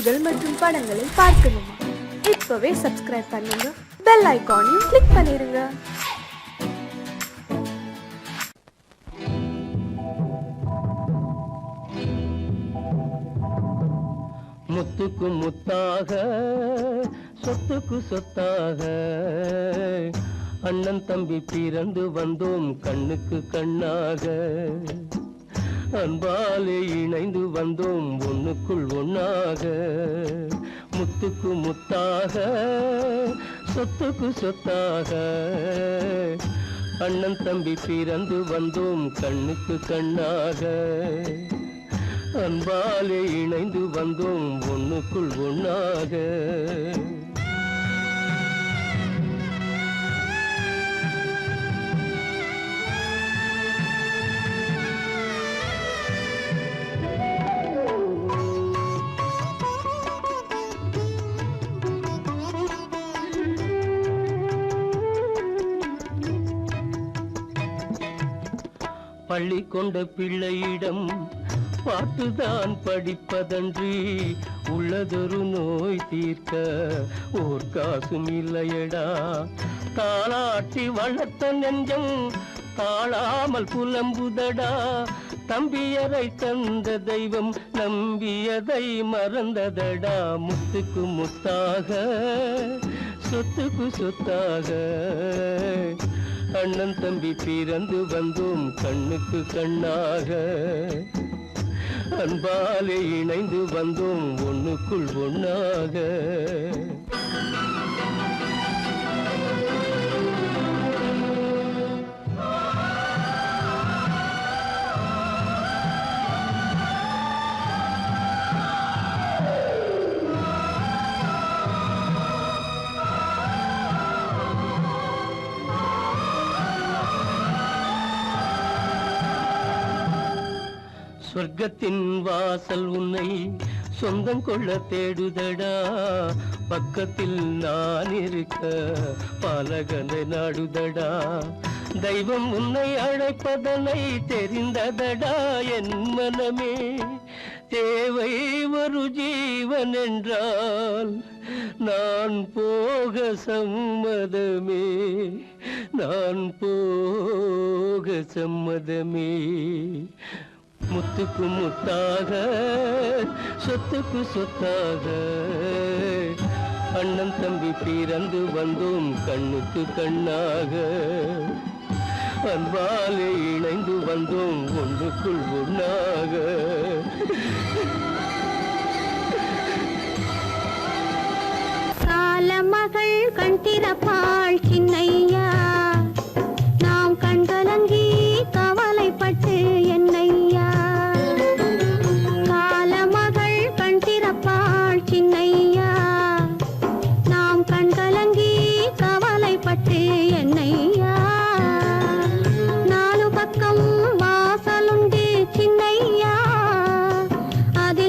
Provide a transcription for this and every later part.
செய்திகள் மற்றும் படங்களை பார்க்கணுமா? இப்பவே சப்ஸ்கிரைப் பண்ணுங்க, பெல் ஐகானையும் கிளிக் பண்ணிருங்க. முத்துக்கு முத்தாக சொத்துக்கு சொத்தாக அண்ணன் தம்பி பிறந்து வந்தோம் கண்ணுக்கு கண்ணாக. அன்பாலே இணைந்து வந்தோம் ஒண்ணுக்குள் ஒண்ணாக. முத்துக்கு முத்தாக சொத்துக்கு சொத்தாக அண்ணன் தம்பி பிறந்து வந்தோம் கண்ணுக்கு கண்ணாக. அன்பாலே இணைந்து வந்தோம் ஒண்ணுக்குள் ஒண்ணாக. பள்ளி கொண்ட பிள்ளையிடம் பாட்டுதான் படிப்பதன்றி உள்ளதொரு நோய் தீர்க்க ஓர் காசும் இல்லையடா. தாளாட்டி வளர்த்த நெஞ்சம் தாழாமல் புலம்புதடா. தம்பியரை தந்த தெய்வம் நம்பியதை மறந்ததடா. முத்துக்கு முத்தாக சொத்துக்கு சொத்தாக அண்ணன் தம்பி பிறந்து வந்தோம் கண்ணுக்கு கண்ணாக. அன்பாலே இணைந்து வந்தோம் ஒண்ணுக்குள் ஒண்ணாக. சொர்க்கத்தின் வாசல் உன்னை சொந்தம் கொள்ள தேடுதடா. பக்கத்தில் நான் இருக்க பாலகனை நாடுதடா. தெய்வம் உன்னை அழைப்பதனை தெரிந்ததடா என் மனமே. தேவை ஒரு ஜீவன் என்றால் நான் போக சம்மதமே. நான் போக சம்மதமே. முத்துக்கு முத்தாக சொத்துக்கு சொத்தாக அண்ணன் தம்பி பிறந்து வந்தோம் கண்ணுக்கு கண்ணாக. அன்பாலே இணைந்து வந்தோம் ஒன்றுக்குள் ஒண்ணாக. காலமகள் கண் திறப்பாள் சின்னையா, நாம் கண்கலங்கி கவலைப்பட்டு என்னையா. காலமகள் கண் திறப்பாள் சின்னையா, நாம் கண்கலங்கி கவலைப்பட்டு என்னையா. நாலு பக்கம் வாசலுண்டு சின்னையா, அதில்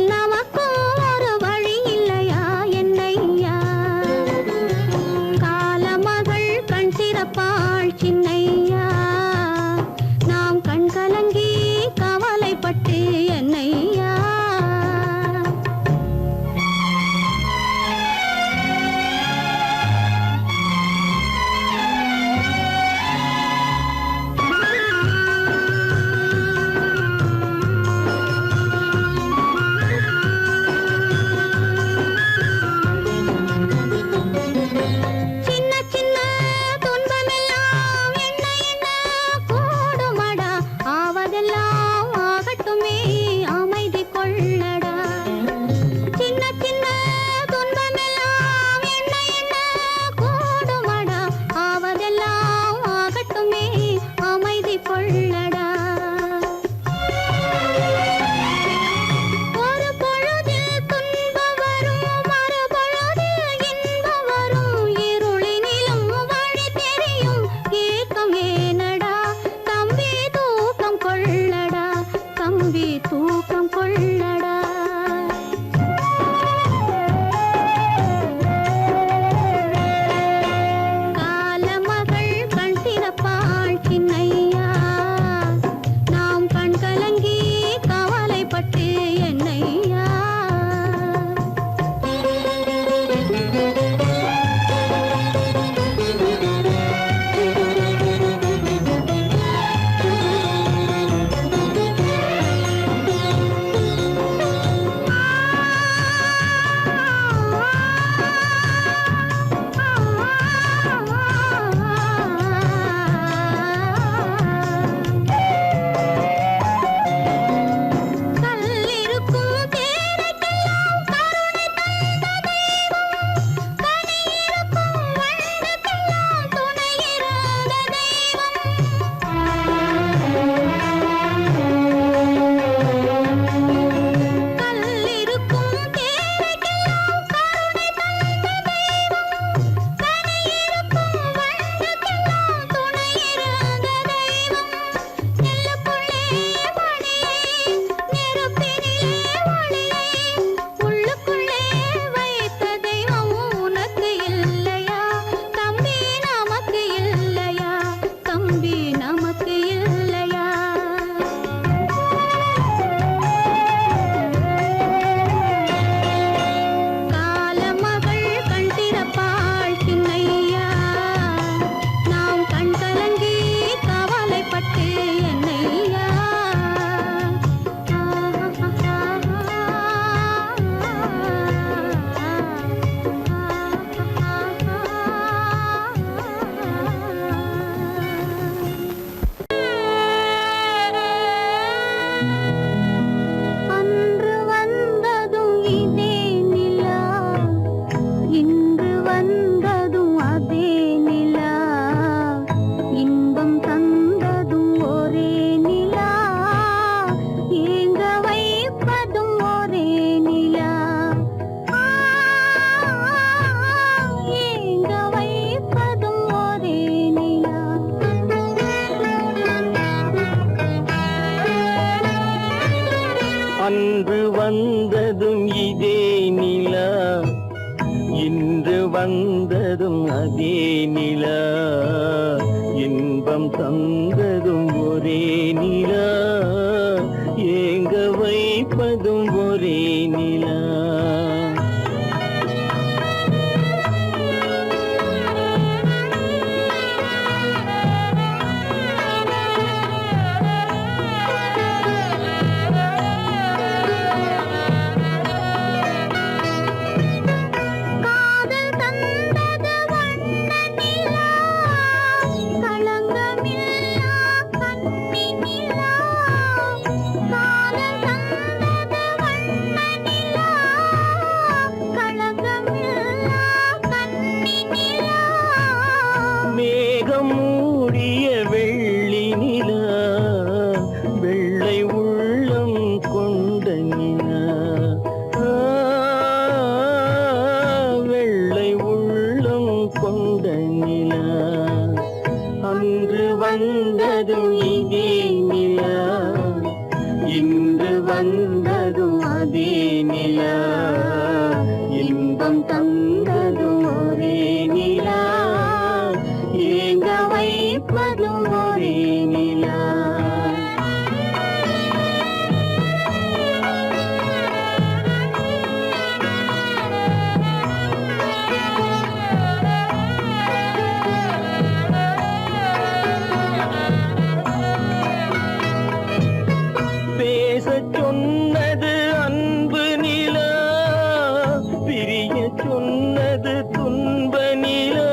வந்ததும் அதே நிலா, இன்பம் தந்ததும் ஒரே நிலா, ஏங்க வைப்பதும் ஒரே நிலா. காதல் தந்தது வண்ண நிலா, களங்கமில்லா கன்னி நிலா. காதல் தந்தது வண்ண நிலா, களங்கமில்லா கன்னி நிலா. மேகம் மூடிய வெள்ளி நிலா, வெள்ளை உள்ளம் கொண்ட நிலா, வெள்ளை உள்ளம் கொண்ட நிலா. அன்று வந்ததும் இதே நிலா, இன்று வந்ததும் அதே நிலா, இன்பம் தந்ததும் ஒரே நிலா, ஏங்க வைப்பதும் ஒரே நிலா. பேசச் சொன்னது அன்பு நிலா, பிரிய சொன்னது துன்ப நிலா.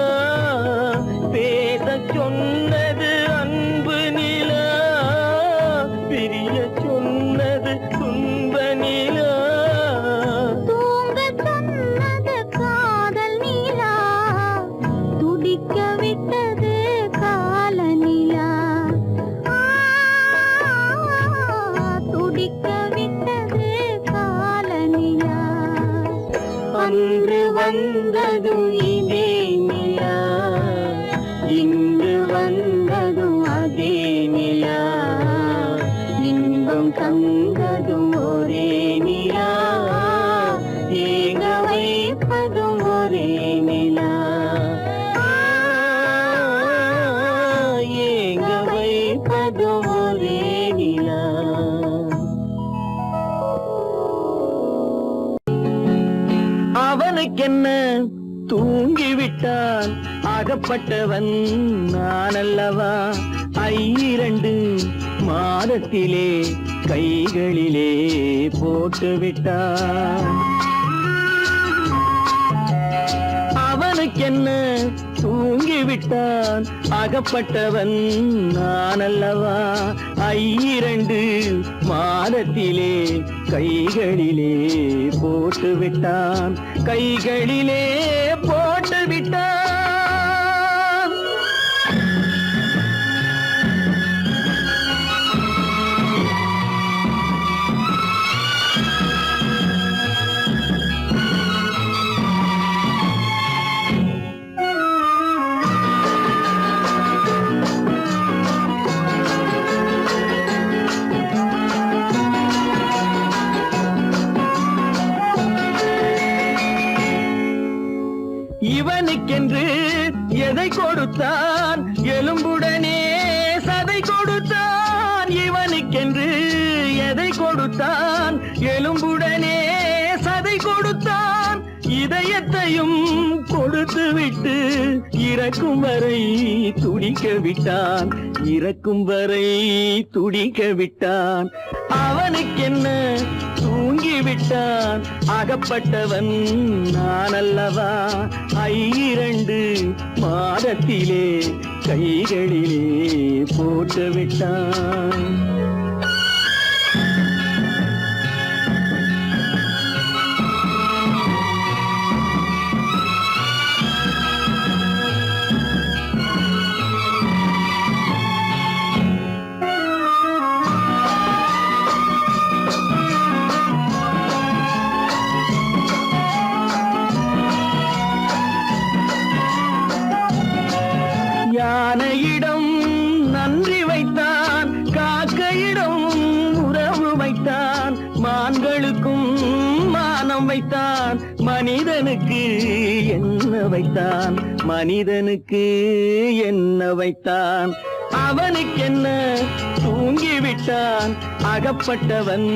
பேசச் சொன்னது அன்பு நிலா, பிரிய சொன்னது துன்ப நிலா. தூங்கச் சொன்னது காதல் நிலா, துடிக்க விட்டது கால நிலா. துடிக்க விட்டது கால நிலா. அன்று வந்ததும் இதே நிலா, இன்று வந்ததும் அதே நிலா, இன்பம் தந்ததும் ஒரே நிலா, ஏங்க வைப்பதும் ஒரே நிலா, ஏங்க வைப்பதும் ஒரே நிலா. அவனுக்கென்ன தூங்கிவிட்டான், அகப்பட்டவன் நான் அல்லவா. 2 மாதத்திலே கைகளிலே போட்டுவிட்டான். அவனுக்கென்ன தூங்கிவிட்டான், அகப்பட்டவன் நான் அல்லவா. 2 மாதத்திலே கைகளிலே போட்டுவிட்டான், கைகளிலே போட்டுவிட்டான். இவனுக்கென்று எதை கொடுத்தான், எலும்புடனே சதை கொடுத்தான். இவனுக்கென்று எதை கொடுத்தான், எலும்புடனே சதை கொடுத்தான். இதயத்தையும் கொடுத்து விட்டு இறக்கும் வரை துடிக்க விட்டான், இறக்கும் வரை துடிக்க விட்டான். அவனுக்கென்ன தூங்கிவிட்டான், அகப்பட்டவன் நான் அல்லவா. 2 மாதத்திலே கைகளிலே போட்டுவிட்டான். யானையிடம் நன்றி வைத்தான், காக்கையிடம் எல்லாம் வைத்தான் மனிதனுக்கு என்ன வைத்தான், மனிதனுக்கு என்ன வைத்தான். அவனுக்கென்ன தூங்கிவிட்டான், அகப்பட்டவன்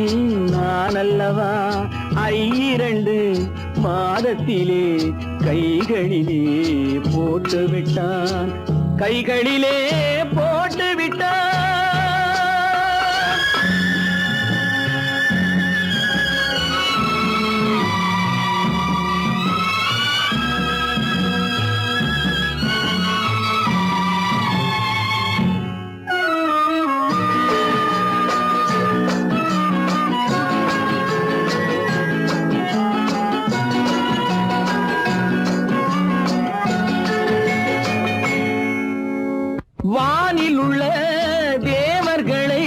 நான் அல்லவா. 2 மாதத்திலே கைகளிலே போட்டு விட்டான், கைகளிலே போட்டு விட்டான். வானில் உள்ள தேவர்களை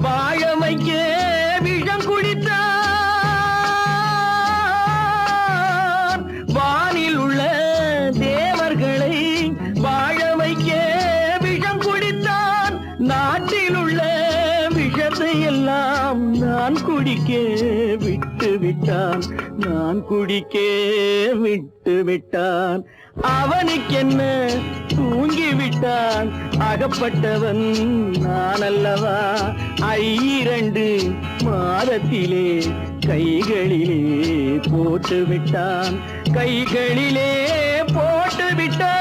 வாழ வைக்க விஷம் குடித்தான். வானில் உள்ள தேவர்களை வாழ வைக்க விஷம் குடித்தான். நாட்டில் உள்ள விஷத்தை எல்லாம் நான் குடிக்க விட்டு விட்டான், நான் குடிக்க விட்டு விட்டான். அவனுக்கென்ன தூங்கிவிட்டான், அகப்பட்டவன் நான் அல்லவா. 2 மாதத்திலே கைகளிலே போட்டு விட்டான், கைகளிலே போட்டு விட்டான்.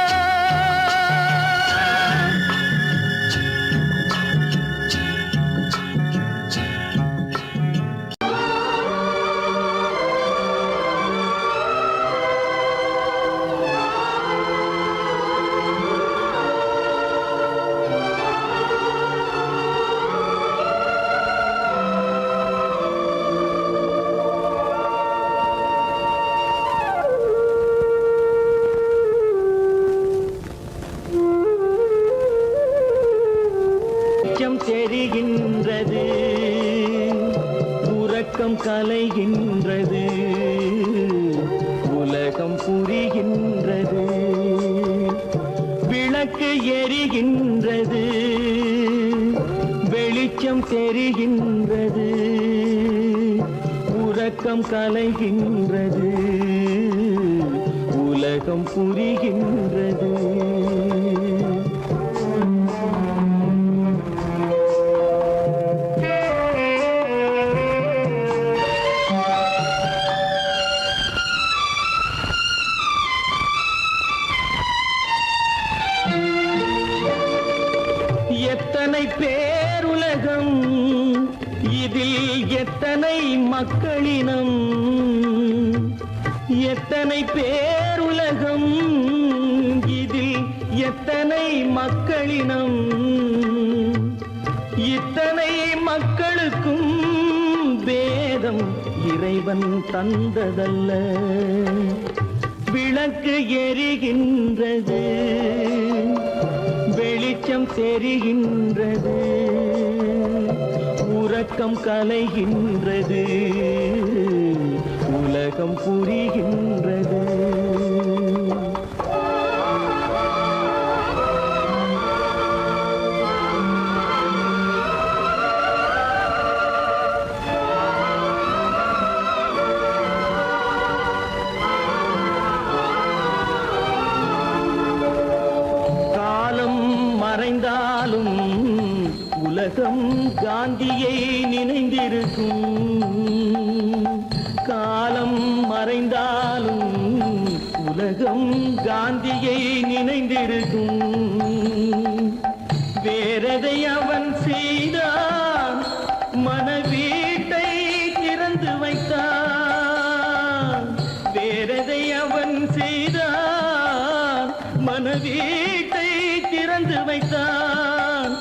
தெரிகின்றது, உறக்கம் கலைகின்றது, உலகம் புரிகின்றது. விளக்கு எரிகின்றது, வெளிச்சம் தெரிகின்றது, உறக்கம் கலைகின்றது, உலகம் புரிகின்றது. எத்தனை பேருலகம், இதில் எத்தனை மக்களினம். எத்தனை பேருலகம், இதில் எத்தனை மக்களினம். இத்தனை மக்களுக்கும் வேதம் இறைவன் தந்ததல்ல. விளக்கு எரிகின்றது, வெளிச்சம் தெரிகின்றது, உறக்கம் கலைகின்றது, உலகம் புரிகின்றது. மறைந்தாலும் உலகம் காந்தியை நினைந்திருக்கும். காலம் மறைந்தாலும் உலகம் காந்தியை நினைந்திருக்கும். வேறதை அவன் செய்தான், மனவீட்டை திறந்து வைத்தான். வேறதை அவன் செய்தான், மனவீட்டை திறந்து வைத்தான்,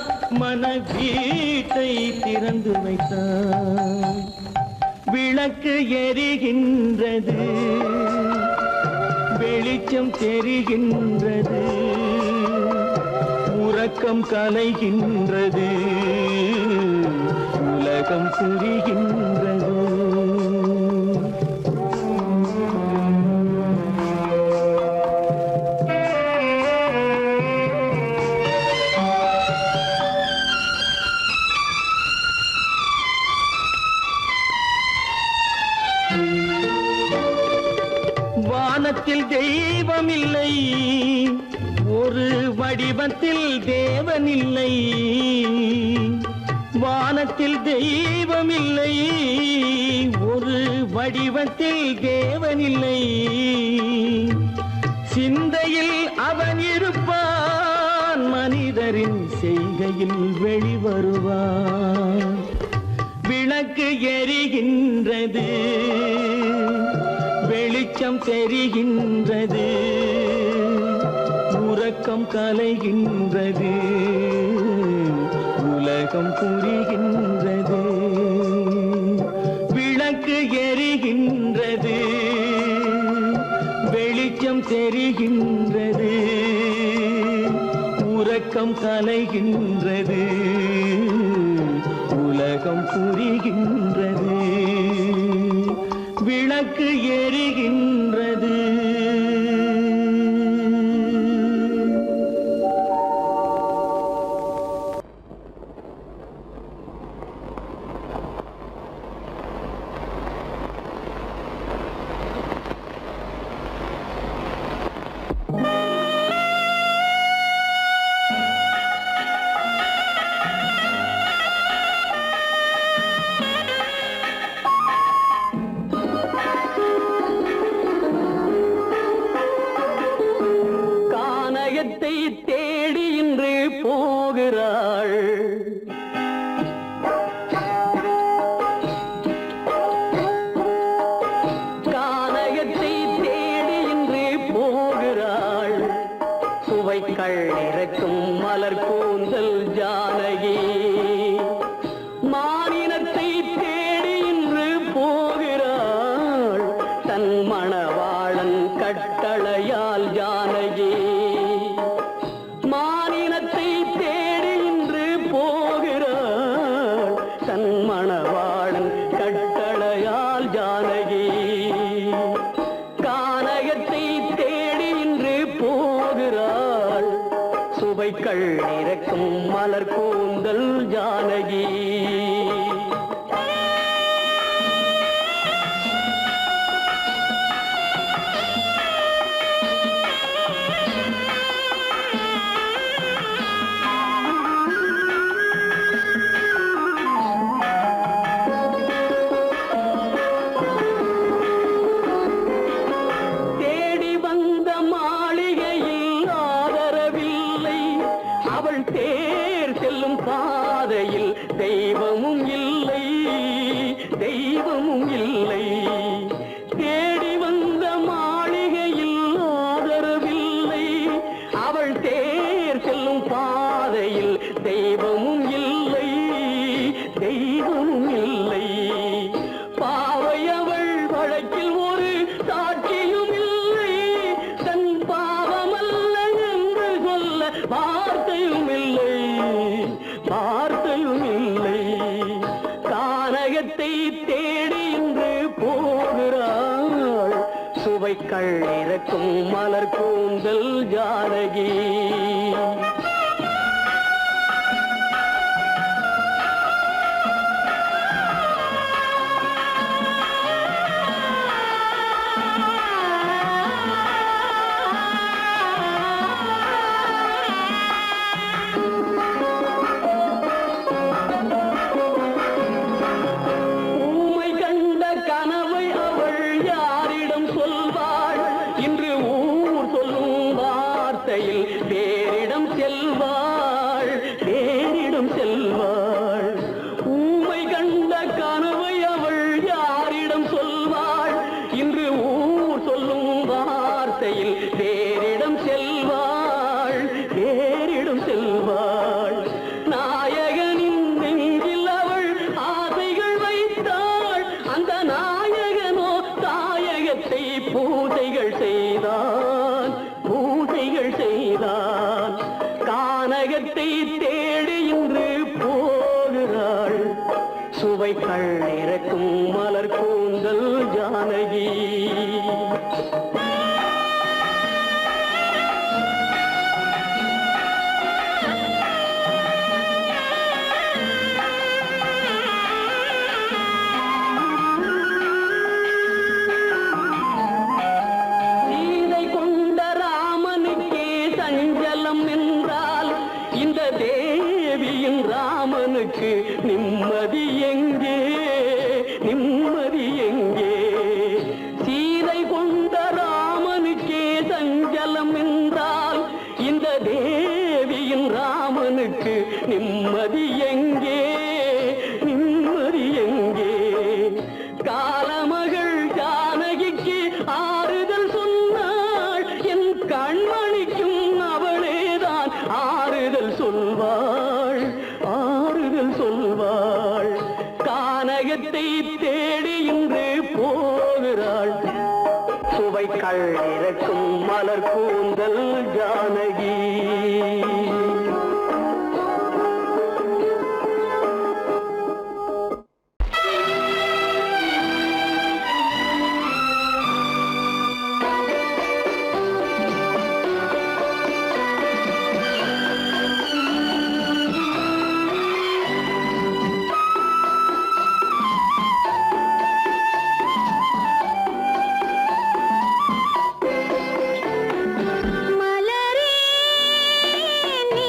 மனவீட்டை திறந்து வைத்தான். விளக்கு எரிகின்றது, வெளிச்சம் தெரிகின்றது, உறக்கம் கலைகின்றது, உலகம் புரிகின்றது. வானத்தில் தெய்வம் இல்லை, ஒரு வடிவத்தில் தேவன் இல்லை. வானத்தில் தெய்வம் இல்லை, ஒரு வடிவத்தில் தேவன் இல்லை. சிந்தையில் அவன் இருப்பான், மனிதரின் செய்கையில் வெளிவருவான். விளக்கு எரிகின்றது, வெளிச்சம் தெரிகின்றது, உறக்கம் கலைகின்றது, உலகம் புரிகின்றது. விளக்கு எரிகின்றது, வெளிச்சம் தெரிகின்றது, உறக்கம் கலைகின்றது, உலகம் புரிகின்றது. விளக்கு எரிகின்றது. தேடி இன்று போகிறாள், கானகத்தை தேடி இன்று போகிறாள். சுவைக்கள் இறக்கும் மலர் கூந்தல் ஜானகி, மானினத்தை தேடி இன்று போகிறாள். தன் மணவாளன் கட்டளையால் ஜானகி, மானினத்தை தேடி இன்று போகிறாள். தன் மணவாளன் கட்டளையால் ஜானகி, கானகத்தை தேடி இன்று போகிறாள். சுவைக்கள் இறக்கும் மலர் கூந்தல் ஜானகி. பாதையில் தெய்வமும் இல்லை, தெய்வமும் இல்லை. தேடி வந்த மாளிகையில் ஆதரவில்லை, அவள் தேர் செல்லும் பாதையில் தெய்வமும் இல்லை, தெய்வமும் இல்லை. பாவை அவள் வழக்கில் ஒரு சாட்சியும் இல்லை, தன் பாவமல்ல என்று சொல்ல வார்த்தையும் இல்லை, வார்த்தையும் இல்லை. கானகத்தை தேடி இன்று போகிறாள். சுவைக்கள் இறக்கும் மலர் கூந்தல் ஜானகி. பேரிடம் செல்வாள், பேரிடம் செல்வாள். ஊமை கண்ட கனவை அவள் யாரிடம் சொல்வாள்? இன்று ஊர் சொல்லும் வார்த்தையில் பேரிடம் செல்வாள், பேரிடம் செல்வாள். நாயகனின் நெஞ்சில் அவள் ஆசைகள் வைத்தாள், அந்த நாயகனோ தாயகத்தை பூஜைகள் செய்தான், பூஜைகள் செய்தான். கானகத்தை தேடி இன்று போகிறாள். சுவைக்கள் இறக்கும் மலர் கூந்தல் ஜானகி. கொண்ட ராமனுக்கே சஞ்சலம் என்றால் இந்த தேவியின் ராமனுக்கு நிம்மதி எங்கே, நிம்மதி எங்கே? காலமகள் ஜானகிக்கு ஆறுதல் சொன்னாள், என் கண்மணிக்கும் அவளேதான் ஆறுதல் சொல்வாள், ஆறுதல் சொல்வாள். கானகத்தை தேடி இன்று போகிறாள், சுவைக்கள் இறக்கும் மலர் கூந்தல் ஜானகி. மலரே நீ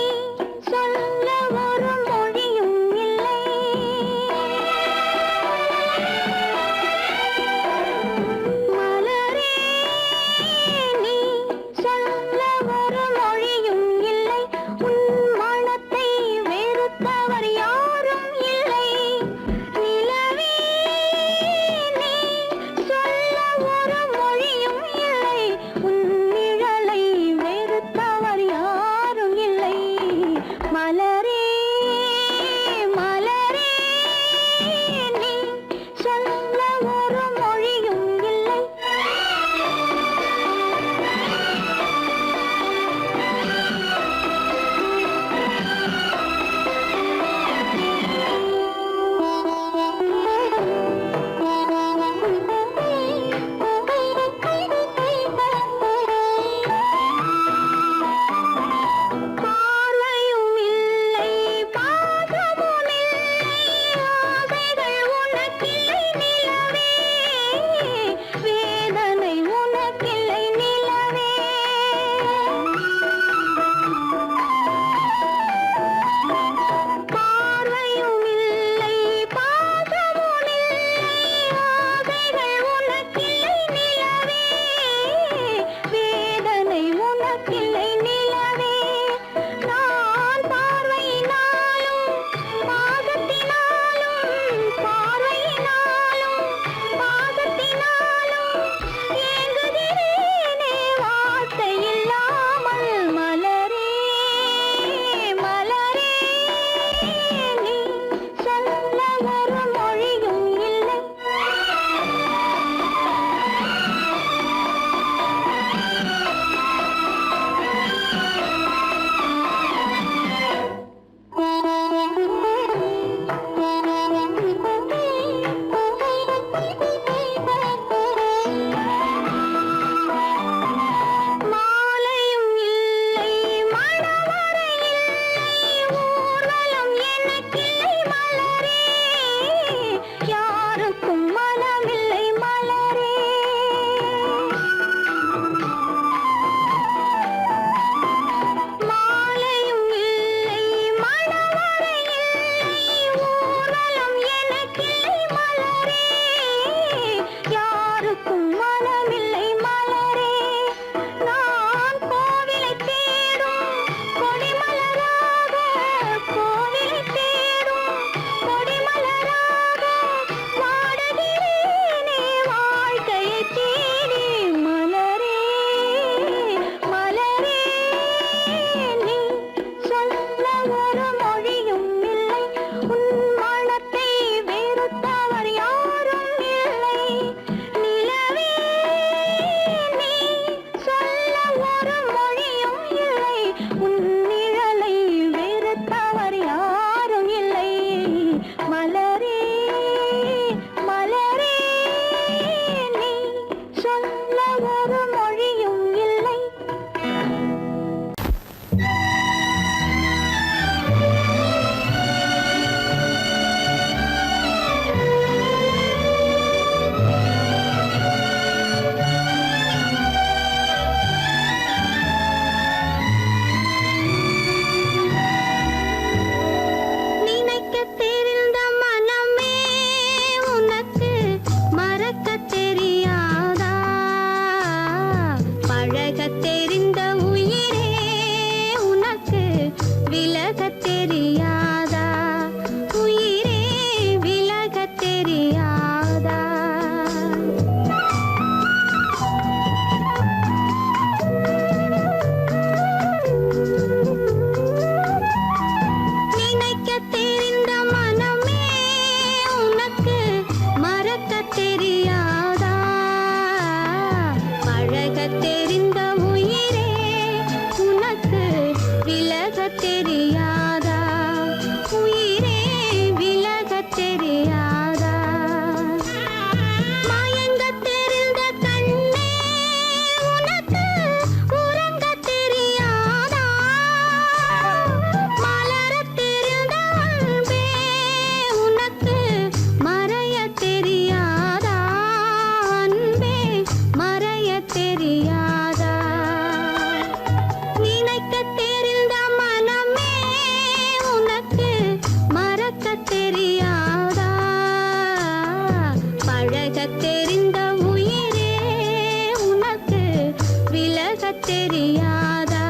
தெரியாதா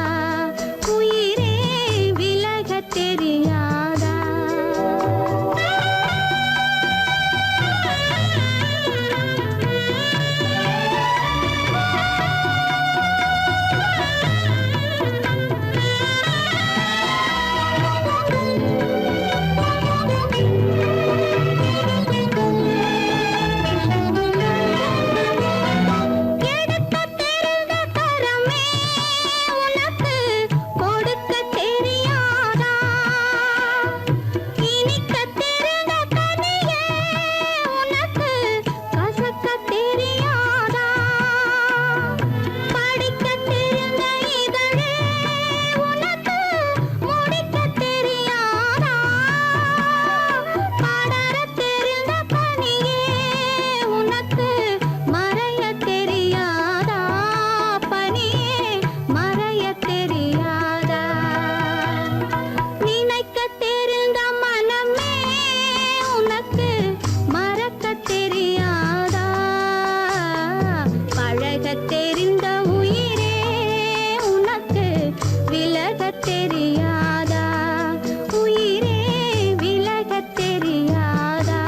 உயிரே விலக தெரியாதா தெரியாதா உயிரே விலக தெரியாதா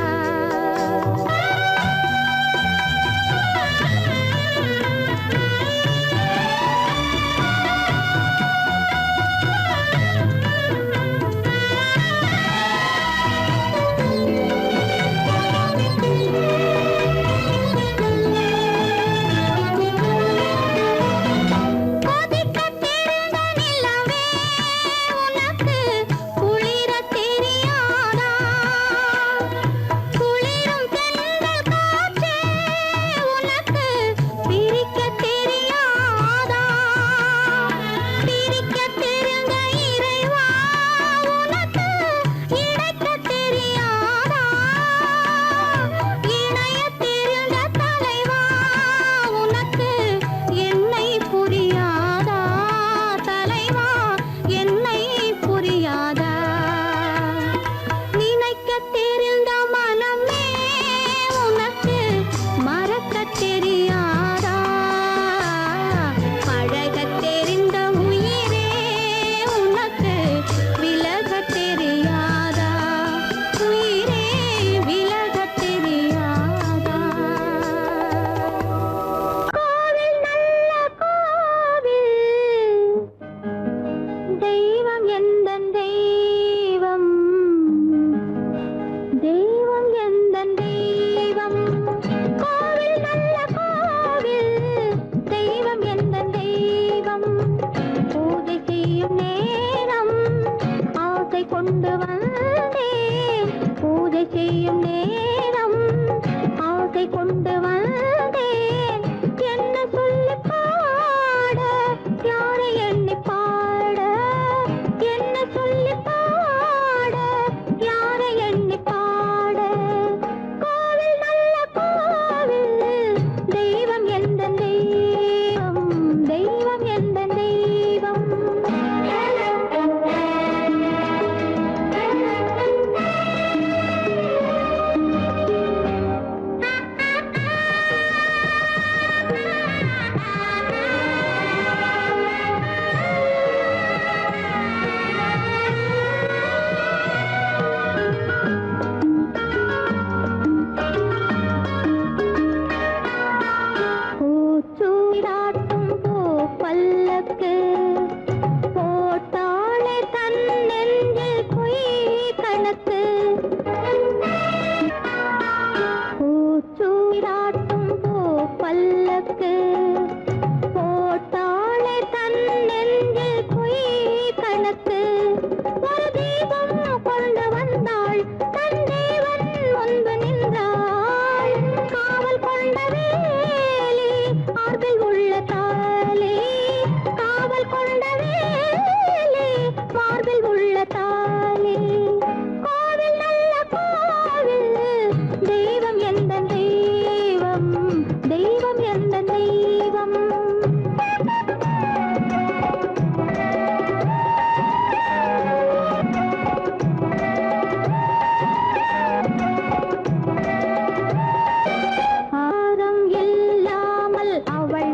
அவள்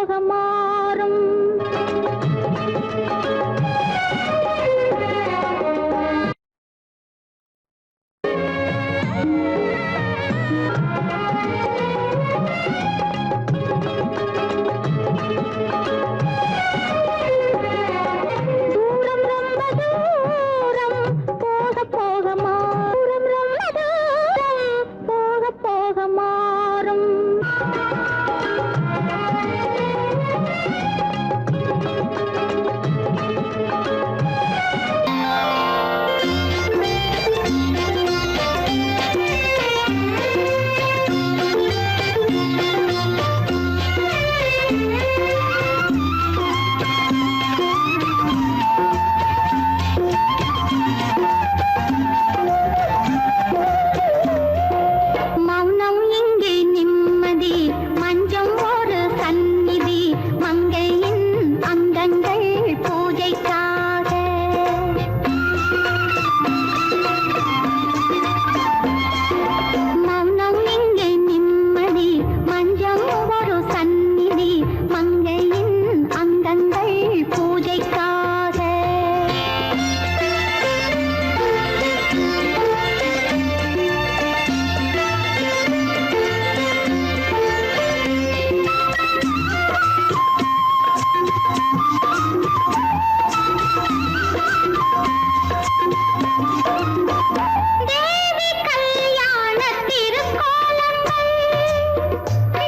போக மாறும். தூரம் ரொம்ப தூரம் போக போக மாறும். ரொம்ப தூரம் போக போக மாறும். மௌனம் இங்கே நிம்மதி, மஞ்சம் ஒரு சந்நிதி, மங்கையின் அங்கங்கள் பூஜைக்காக. மௌனம் இங்கே நிம்மதி, மஞ்சம் ஒரு சந்நிதி, மங்கையின் அங்கங்கள் பூஜைக்காக. தேவி கல்யாண திருக்கோலங்கள்,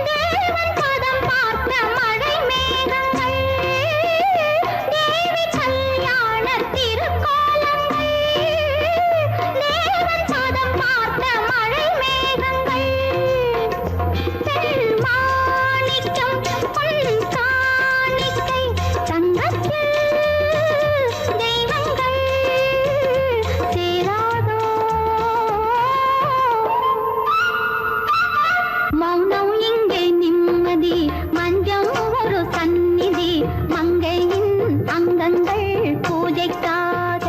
தேவன் பதம் பார்த்த மழை மேகங்கள். தேவி கல்யாண திருக்கோலங்கள், தேவன் பதம் பார்த்த மழை மேகங்கள். மாணிக்கம் பொன் காணிக்கை, தங்கத்தில் தெய்வங்கள் சேராதோ. மௌனம் இங்கே நிம்மதி, மஞ்சம் ஒரு சந்நிதி, மங்கையின் அங்கங்கள் பூஜைக்காக.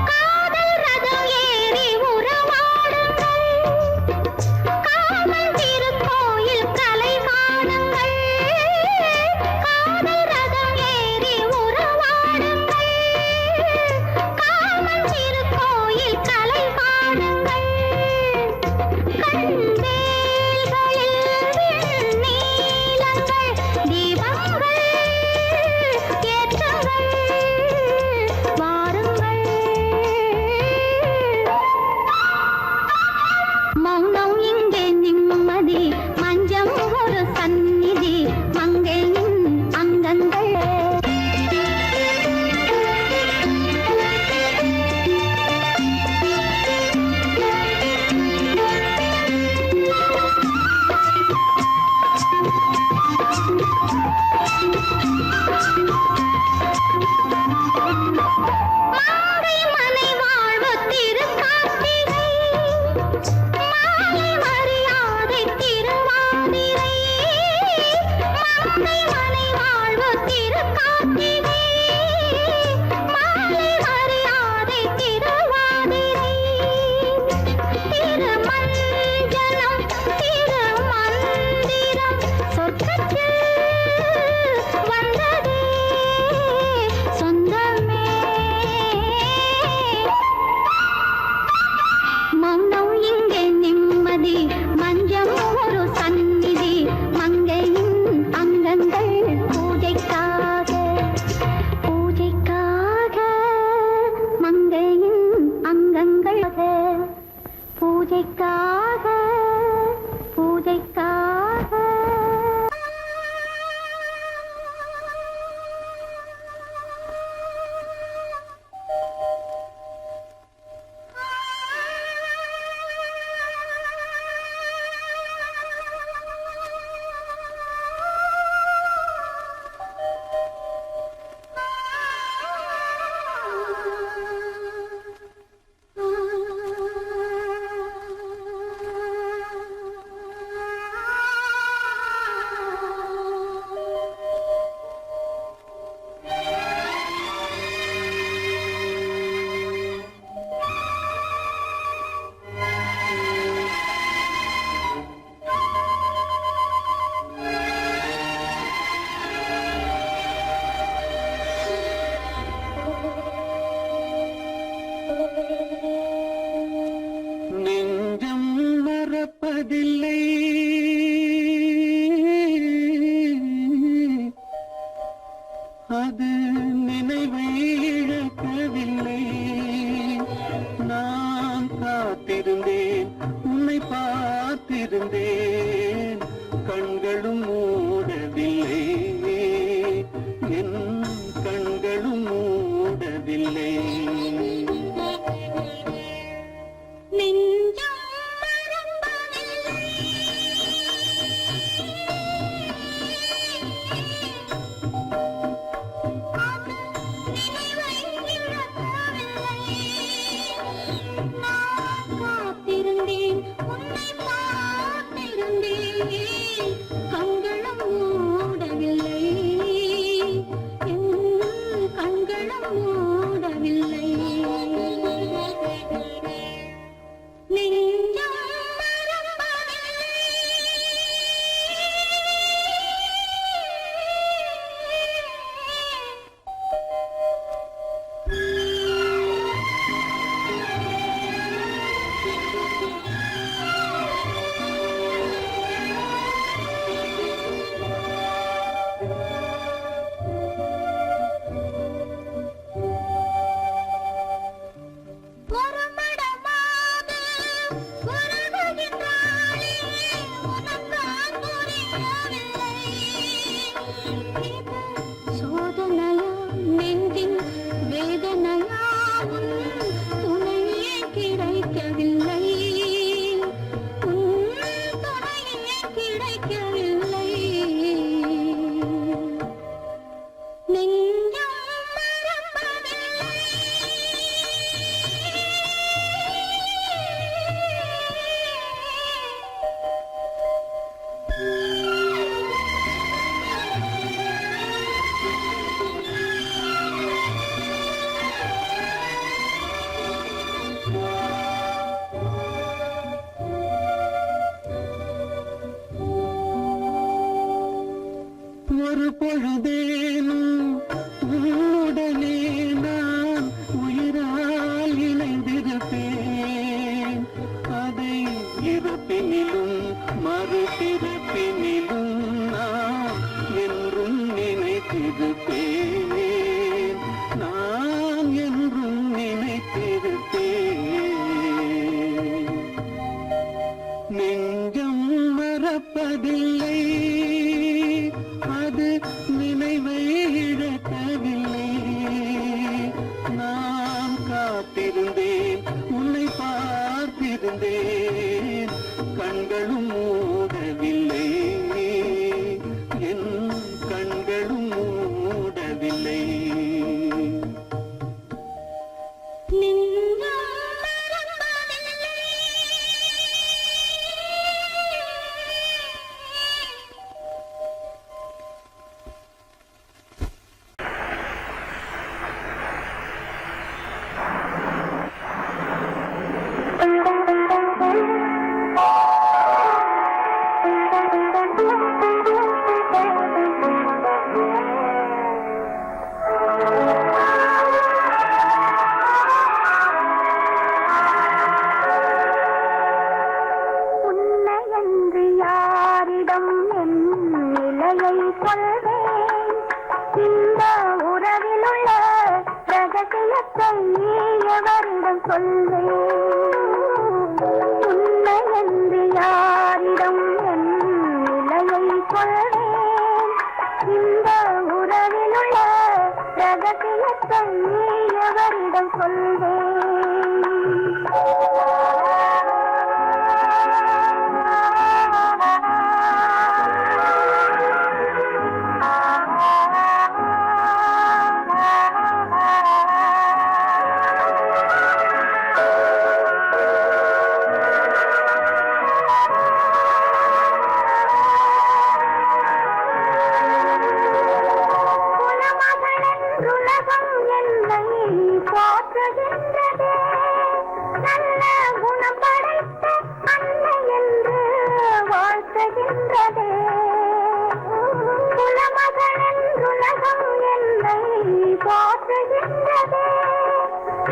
காதல் ரதம் ஏறி உறவாடுங்கள், காதல் திருக்கோயில் கலை காணுங்கள். காதல் ரதம் ஏறி உறவாடுங்கள், காதல் திருக்கோயில் கலை காணுங்கள். கண்வேல்களில் விண்ணீலங்கள், தீபங்கள் ஏற்றுங்கள், வாருங்கள். மௌனம் இங்கே நிம்மதி, மஞ்சம் ஒரு சந்நிதி, மங்கையின் அங்கங்கள். மாலை மனை வாழ்வு திருக்கார்த்திகை, மாலை மரியாதை திருவாதிரை. மாலை மனை வாழ்வு திருக்கார்த்திகை, மாலை மரியாதை திருவாதிரை. திருமஞ்சனம் திருமந்திரம், சொர்க்கத்தில் வந்ததே சொந்தமே. மௌனம் இங்கே நிம்மதி, மஞ்சம் ஒரு சந்நிதி, மங்கையின் அங்கங்கள் பூஜைக்காக. பூஜைக்காக மங்கையின் அங்கங்கள், பூஜைக்காக பூஜைக்காக. மறப்பதில்லை. அது நினைவை இழக்கவில்லை. நான் காத்திருந்தேன், உன்னை பார்த்திருந்தேன், கண்களும் மூடவில்லை, என் கண்களும் மூடவில்லை. ஒரு பொழுதேனும் உன்னுடனே நான் உயிரால் இணைந்திருப்பேன். அதை இருப்பினிலும் மறுபிறப்பினிலும் நான் என்றும் நினைத்திருப்பேன். நான் என்றும் நினைத்திருப்பேன். நெஞ்சம் மறப்பதில்லை, அது நினைவை இழக்கவில்லை. நான் காத்திருந்தேன், உன்னை பார்த்திருந்தேன், கண்களும் மூடவில்லை, என் கண்களும் மூடவில்லை.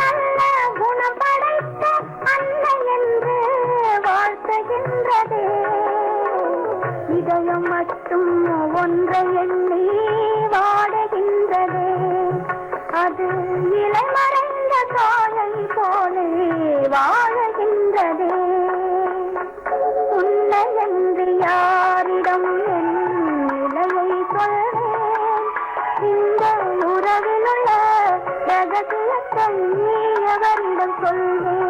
நல்ல குணம் படைத்த அன்னை என்று வாழ்த்துகின்றதே. இதயம் மட்டும் ஒன்றை எண்ணி வாடுகின்றதே, அது இலைமறைந்த காயை போலே வாழுகின்றதே. உன்னை என்று யாரிடம் என் நிலையை சொல்வேன், இந்த உறவில் உள்ள ரகசியத்தை எவரிடம் சொல்வேன்.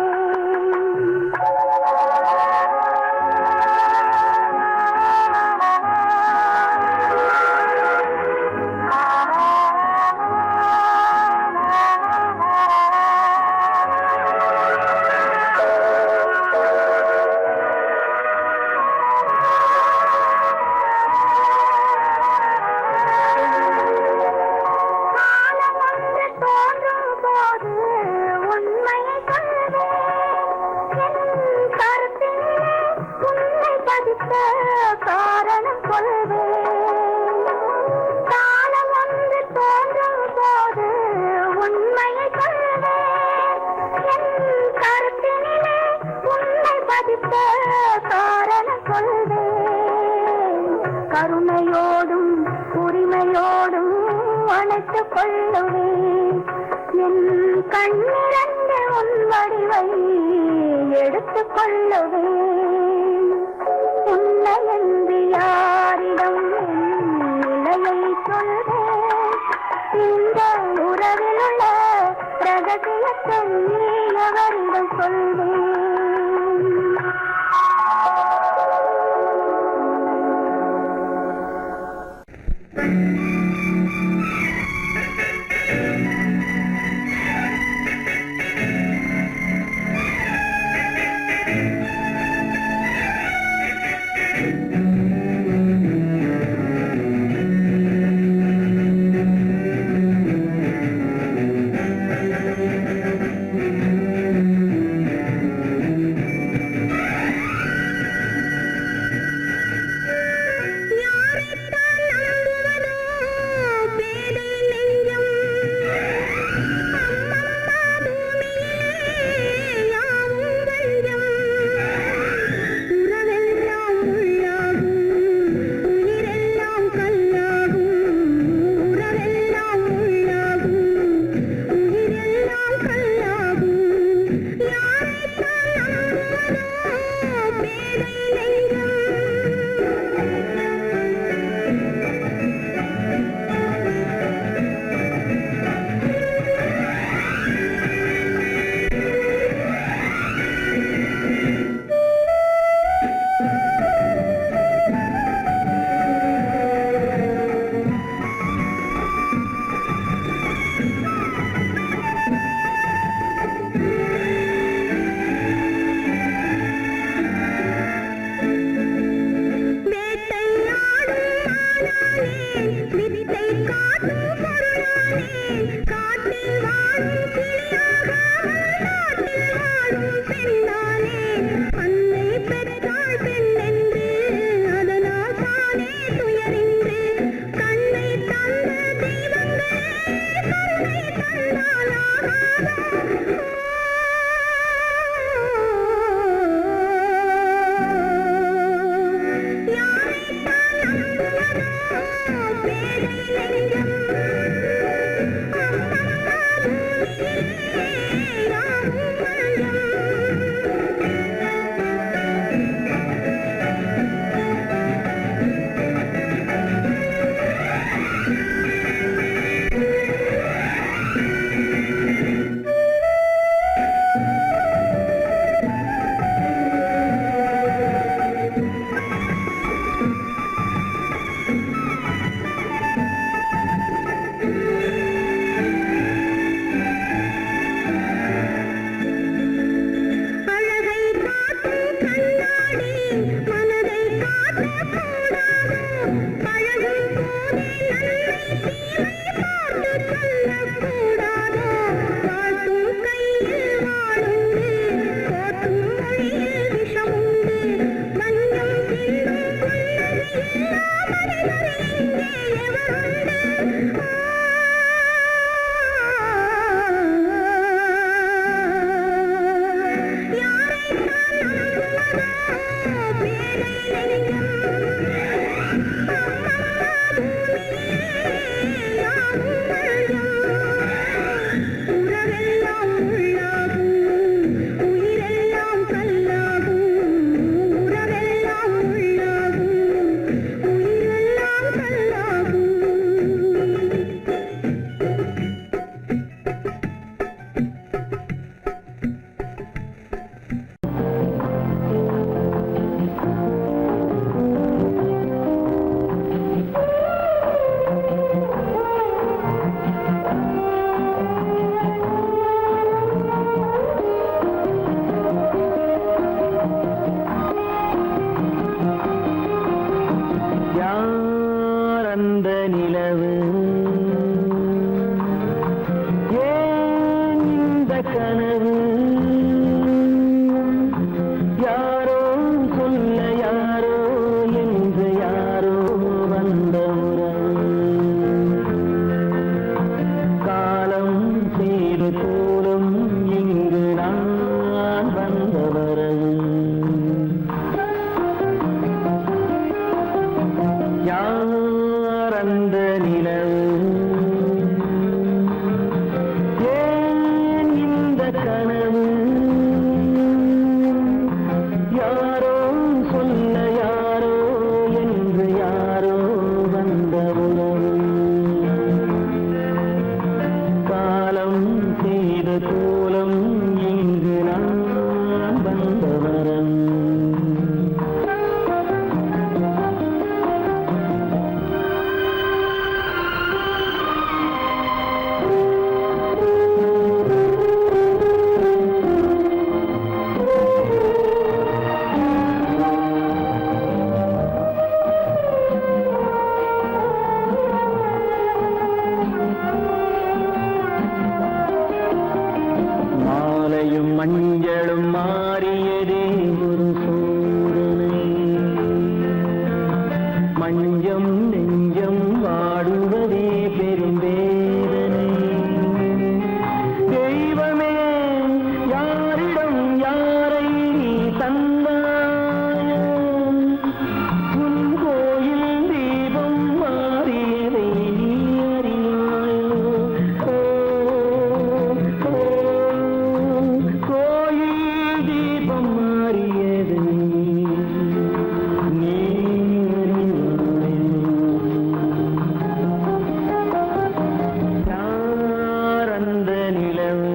காரணம் கொள்வேன், காலம் ஒன்று தோன்றும் போது உண்மையை சொல்வேன். என் கருத்தினிலே உன்னை பதித்த காரணம் கொள்வேன். கருணையோடும் உரிமையோடும் அணைத்துக் கொள்ளுவேன். என் கண்ணிரண்டு உன் வடிவை எடுத்துக் கொள்ளுவேன். உன்னை என்று யாரிடம் நிலையை சொல்வேன், இந்த உறவில் உள்ள ரகசியத்தை எவரிடம் சொல்வேன். யார் அந்த நிலவு ஏன் இந்த கனவு யாரோ சொல்ல யாரோ என்று யாரோ வந்த உணவு காலம் செய்த கோலம் இங்கு நான் வந்த வரம் மாலையும் மஞ்சளும் மாறியதே ஒரு சோதனை மஞ்சம் நெஞ்சம் வாடுவதே பெரும் வேதனை தெய்வமே யாரிடம் யாரை நீ தந்தாயோ உன் கோயில் தீபம் மாறியதை நீ அறியாயோ கோயில் தீபம் மாறியது நீ யார் அந்த நிலவு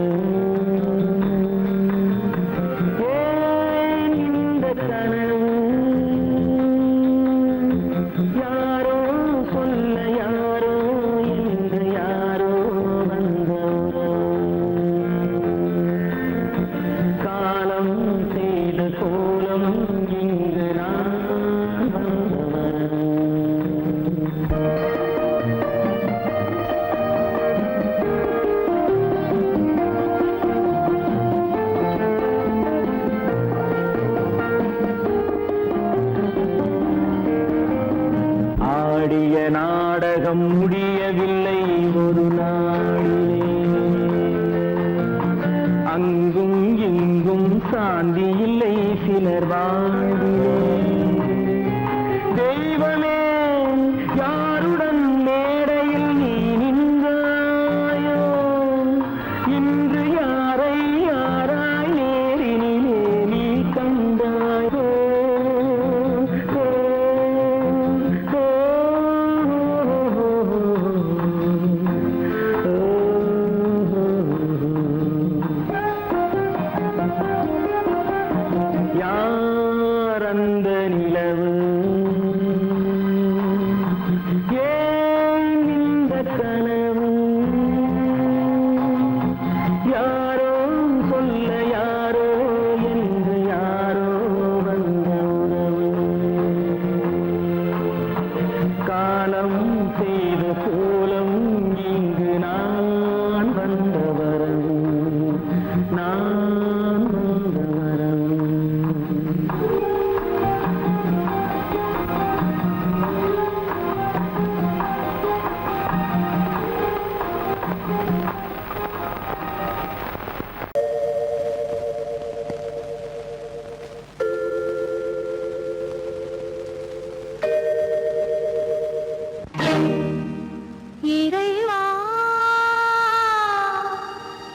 ஏன் இந்த கனவு யாரோ சொல்ல யாரோ என்று யாரோ வந்த காலம் செய்த கோலம் இங்கு நான் வந்தவன் ஆடிய நாடகம் முடியவில்லை ஒரு நாளிலே அங்கும் இங்கும் சாந்தி இல்லை சிலர் வாழ்விலே தெய்வமே யாருடன் மேடையில் நீ நின்றாயோ இன்று யாரை யாராய் நேரினிலே நீ கண்டாயோ யார் அந்த நிலவு ஏன் இந்த கனவு யாரோ சொல்ல யாரோ என்று யாரோ வந்த உறவு காலம் செய்த கோலம் இங்கு நான் வந்த வரவு நான் வந்த வரவு இறைவா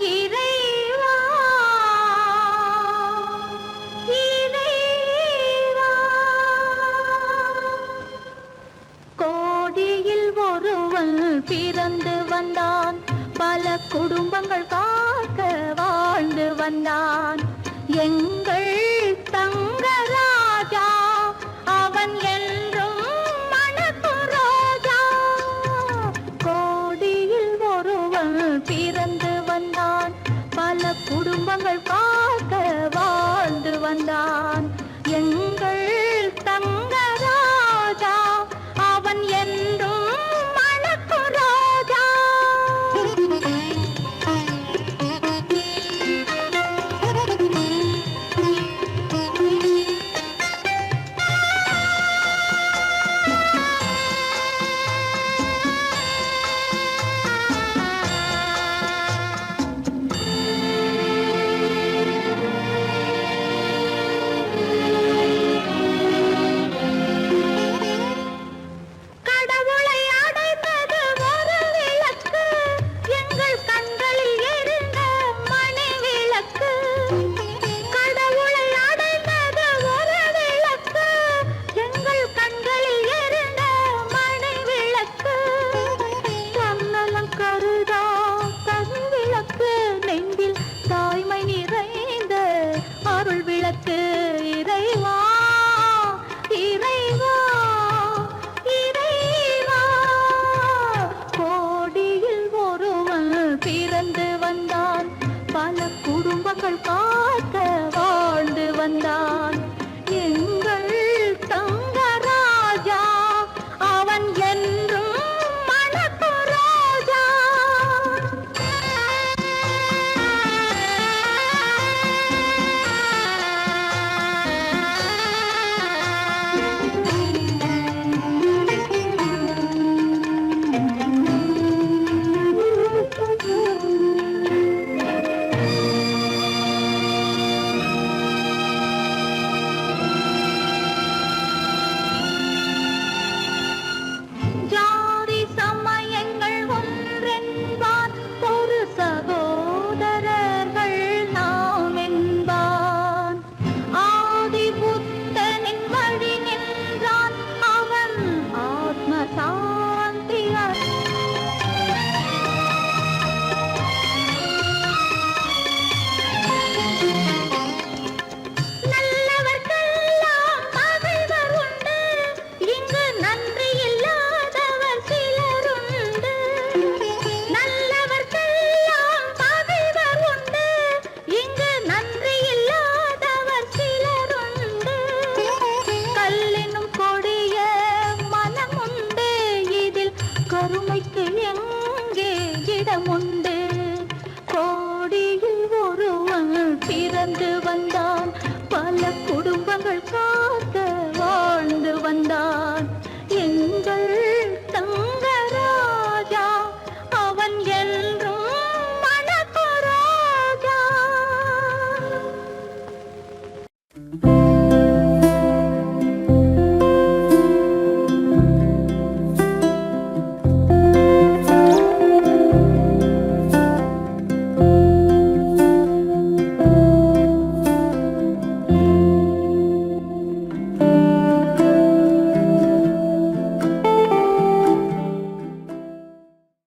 இறைவா இறைவா கோடியில் ஒருவன் பிறந்து வந்தான் பல குடும்பங்கள் காக்க வாழ்ந்து வந்தான் எங்கள்